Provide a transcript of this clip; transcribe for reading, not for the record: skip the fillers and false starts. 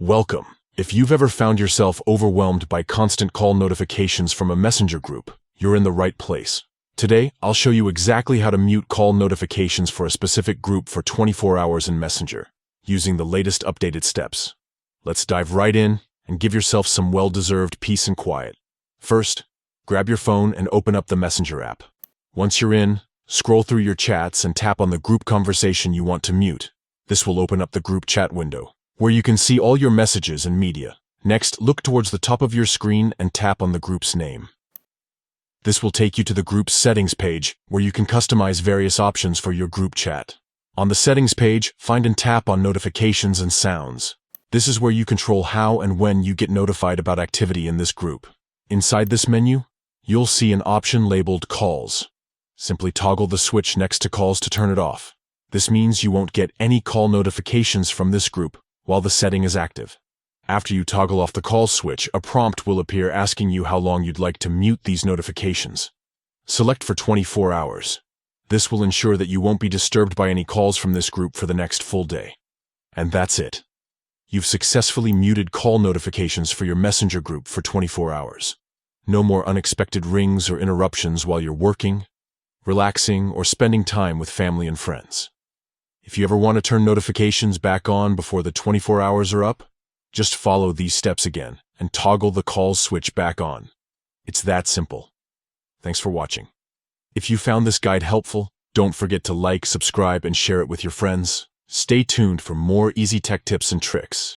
Welcome. If you've ever found yourself overwhelmed by constant call notifications from a messenger group, you're in the right place. Today, I'll show you exactly how to mute call notifications for a specific group for 24 hours in Messenger, using the latest updated steps. Let's dive right in and give yourself some well-deserved peace and quiet. First, grab your phone and open up the Messenger app. Once you're in, scroll through your chats and tap on the group conversation you want to mute. This will open up the group chat window, where you can see all your messages and media. Next, look towards the top of your screen and tap on the group's name. This will take you to the group's settings page, where you can customize various options for your group chat. On the settings page, find and tap on notifications and sounds. This is where you control how and when you get notified about activity in this group. Inside this menu, you'll see an option labeled Calls. Simply toggle the switch next to Calls to turn it off. This means you won't get any call notifications from this group while the setting is active. After you toggle off the call switch, a prompt will appear asking you how long you'd like to mute these notifications. Select for 24 hours. This will ensure that you won't be disturbed by any calls from this group for the next full day. And that's it. You've successfully muted call notifications for your Messenger group for 24 hours. No more unexpected rings or interruptions while you're working, relaxing, or spending time with family and friends. If you ever want to turn notifications back on before the 24 hours are up, just follow these steps again and toggle the calls switch back on. It's that simple. Thanks for watching. If you found this guide helpful, don't forget to like, subscribe, and share it with your friends. Stay tuned for more easy tech tips and tricks.